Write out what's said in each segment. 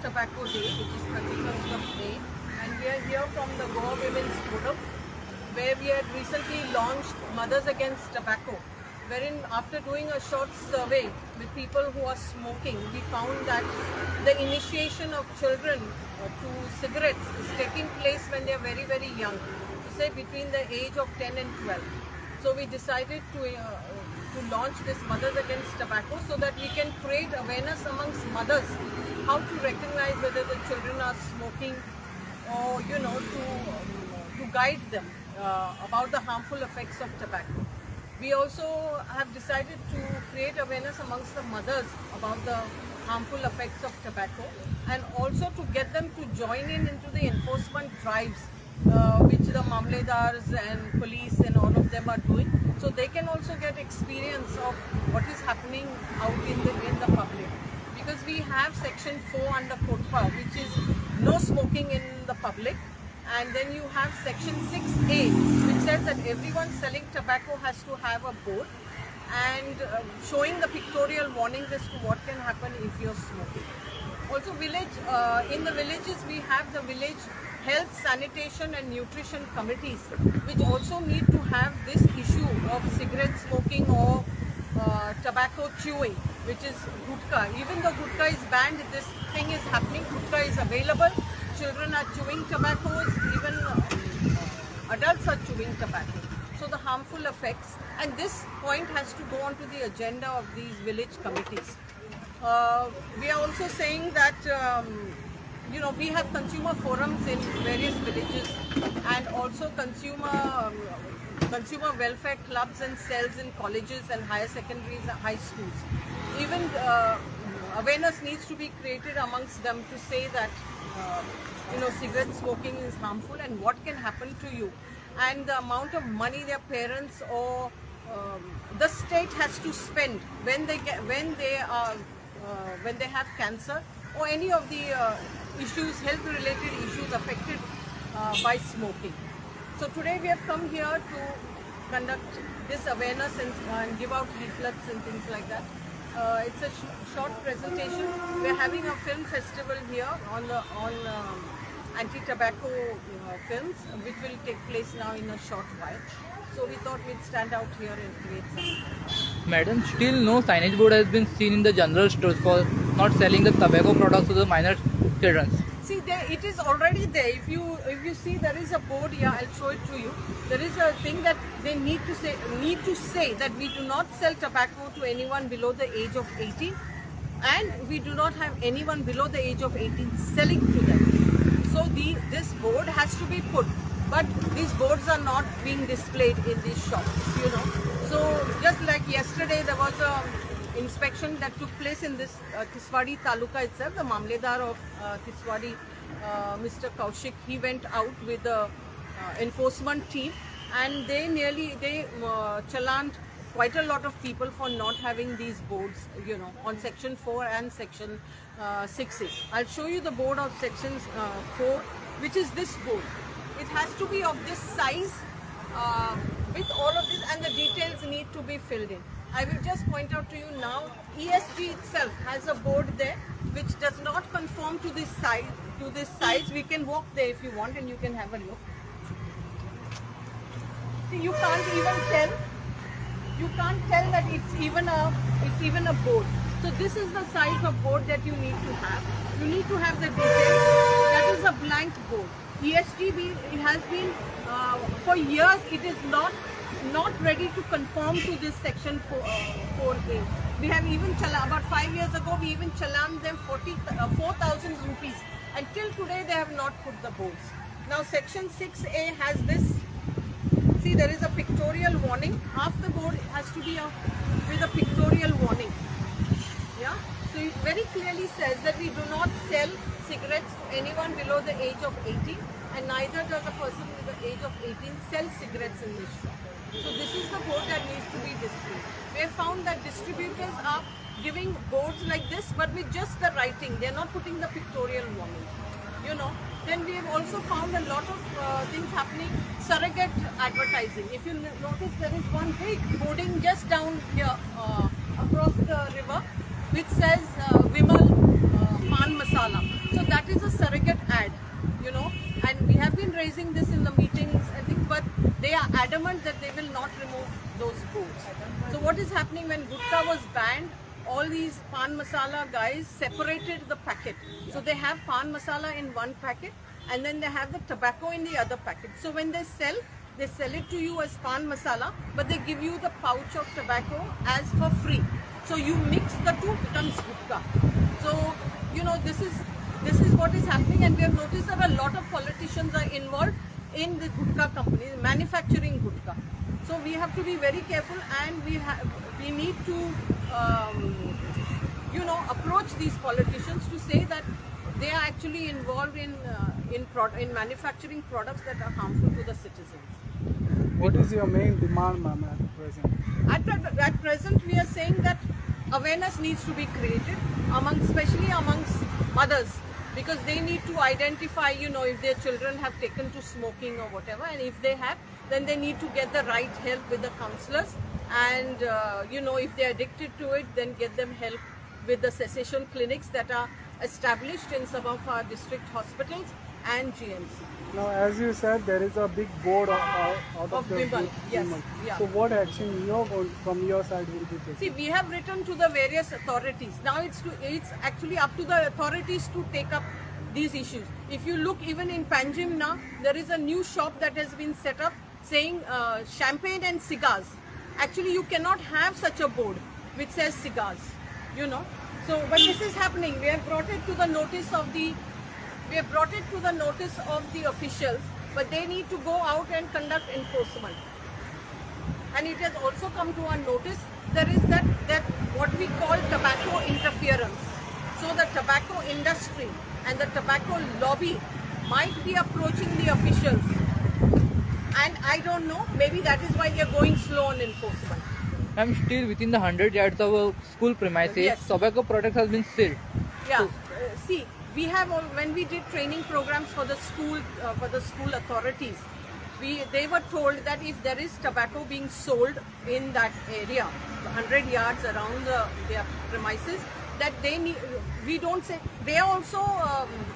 Tobacco Day, which is 31st of May, and we are here from the Goa Women's Forum, where we had recently launched Mothers Against Tobacco, wherein after doing a short survey with people who are smoking, we found that the initiation of children to cigarettes is taking place when they are very, very young, say between the age of 10 and 12. So we decided to launch this Mothers Against Tobacco so that we can create awareness amongst mothers how to recognize whether the children are smoking, or to guide them about the harmful effects of tobacco. We also have decided to create awareness amongst the mothers about the harmful effects of tobacco, and also to get them to join into the enforcement drives which the Mamledars and police and all of them are doing, so they can also get experience of what is happening out in the public. Because we have section 4 under Kotpa, which is no smoking in the public, and then you have section 6A, which says that everyone selling tobacco has to have a board and showing the pictorial warnings as to what can happen if you're smoking. Also in the villages we have the village health, sanitation and nutrition committees, which also need to have this issue of cigarette smoking or tobacco chewing, which is gutka. Even though gutka is banned, this thing is happening. Gutka is available. Children are chewing tobaccos, even adults are chewing tobacco. So the harmful effects, and this point has to go onto the agenda of these village committees. We are also saying that we have consumer forums in various villages, and also consumer welfare clubs and cells in colleges and higher secondaries and high schools. Even awareness needs to be created amongst them to say that cigarette smoking is harmful and what can happen to you, and the amount of money their parents or the state has to spend when they have cancer or any of the health related issues affected by smoking. So today we have come here to conduct this awareness and give out leaflets and things like that. It's a short presentation. We're having a film festival here on anti-tobacco films, which will take place now in a short while. So we thought we'd stand out here and create something. Madam, still no signage board has been seen in the general stores for not selling the tobacco products to the minor children. See, it is already there. If you see, there is a board here. I'll show it to you. There is a thing that they need to say that we do not sell tobacco to anyone below the age of 18, and we do not have anyone below the age of 18 selling to them. So this board has to be put, but these boards are not being displayed in these shops. So just like yesterday, there was a inspection that took place in this Tiswadi Taluka itself. The Mamledar of Tiswadi, Mr. Kaushik, he went out with the enforcement team, and they challaned quite a lot of people for not having these boards, on section 4 and section 6A. I'll show you the board of section 4, which is this board. It has to be of this size with all of this, and the details need to be filled in. I will just point out to you now, ESG itself has a board there which does not conform to this size. We can walk there if you want, and you can have a look. See, you can't tell that it's even a board. So this is the size of board that you need to have. You need to have the details. That is a blank board. ESG has been for years. It is not ready to conform to this section 4A. We have even about 5 years ago, we even challaned them 4,000 rupees, and till today they have not put the boards. Now section 6A has this. See, there is a pictorial warning. Half the board has to be with a pictorial warning. Yeah. So it very clearly says that we do not sell cigarettes to anyone below the age of 18, and neither does a person with the age of 18 sell cigarettes in this shop. So this is the board that needs to be displayed. We have found that distributors are giving boards like this, but with just the writing. They are not putting the pictorial warning. Then we have also found a lot of things happening. Surrogate advertising. If you notice, there is one big boarding just down here across the river, which says Vimal Pan Masala. So that they will not remove those boards. So what is happening when gutka was banned? All these pan masala guys separated the packet. So they have pan masala in one packet and then they have the tobacco in the other packet. So when they sell it to you as pan masala, but they give you the pouch of tobacco as for free. So you mix the two, becomes gutka. So, you know, this is what is happening, and we have noticed that a lot of politicians are involved in the gutka companies, manufacturing gutka. So we have to be very careful, and we need to, you know, approach these politicians to say that they are actually involved in manufacturing products that are harmful to the citizens. What is your main demand, ma'am, at present? At present, we are saying that awareness needs to be created, especially amongst mothers, because they need to identify, you know, if their children have taken to smoking or whatever, and if they have, then they need to get the right help with the counselors, and you know, if they are addicted to it, then get them help with the cessation clinics that are established in some of our district hospitals and GMC. Now, as you said, there is a big board out of the Vimal. Yes. Yeah. So what action from your side will be taken? See, we have written to the various authorities. Now it's actually up to the authorities to take up these issues. If you look even in Panjim now, there is a new shop that has been set up saying champagne and cigars. Actually, you cannot have such a board which says cigars, you know. So, but this is happening. We have brought it to the notice of the officials, but they need to go out and conduct enforcement. And it has also come to our notice, there is that what we call tobacco interference. So the tobacco industry and the tobacco lobby might be approaching the officials. And I don't know, maybe that is why they are going slow on enforcement. I'm still within the 100 yards of a school premises. Yes. Tobacco product has been sold. Yeah, so, see, we have when we did training programs for the school authorities, they were told that if there is tobacco being sold in that area, 100 yards around their premises, that we don't say, they are also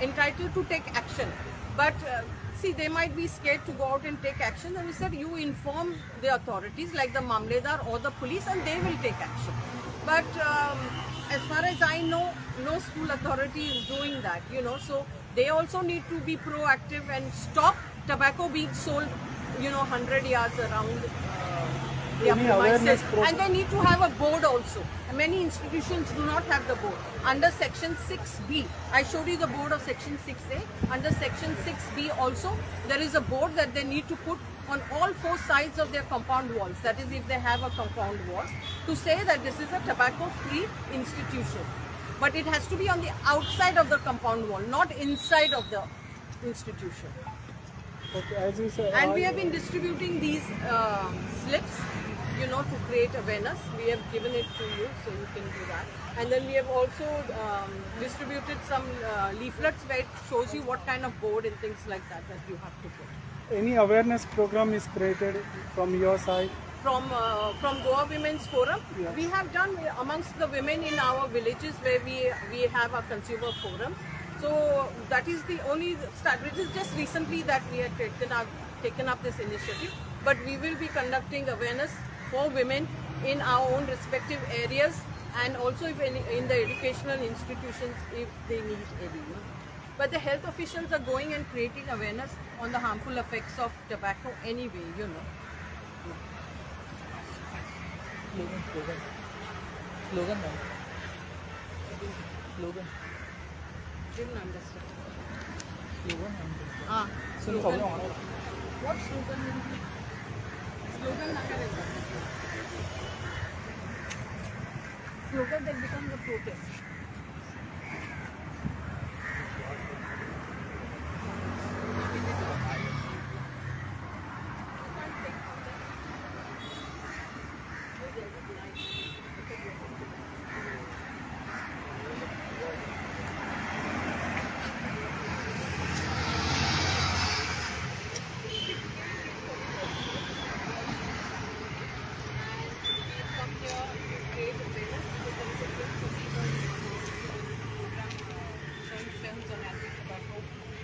entitled to take action. But see, they might be scared to go out and take action, and we said you inform the authorities like the Mamledar or the police and they will take action. But as far as I know, no school authority is doing that, you know, so they also need to be proactive and stop tobacco being sold, you know, 100 yards around their premises. And they need to have a board also. Many institutions do not have the board. Under section 6B, I showed you the board of section 6A. Under section 6B also, there is a board that they need to put on all four sides of their compound walls. That is, if they have a compound wall, to say that this is a tobacco-free institution. But it has to be on the outside of the compound wall, not inside of the institution. Okay, as you said, and we have been distributing these slips, you know, to create awareness. We have given it to you, so you can do that. And then we have also distributed some leaflets where it shows you what kind of board and things like that you have to put. Any awareness program is created from your side? From Goa Women's Forum, yes. We have done amongst the women in our villages where we have our consumer forum. So that is the only start. It is just recently that we have taken up this initiative. But we will be conducting awareness for women in our own respective areas, and also if in the educational institutions if they need any. But the health officials are going and creating awareness on the harmful effects of tobacco anyway, you know. Slogan. Didn't understand. Slogan. What slogan? Slogan slogan that becomes a protest.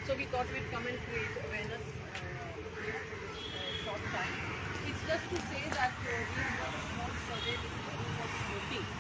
So we thought we'd come and create awareness short time. It's just to say that we have done a small survey with people who was smoking.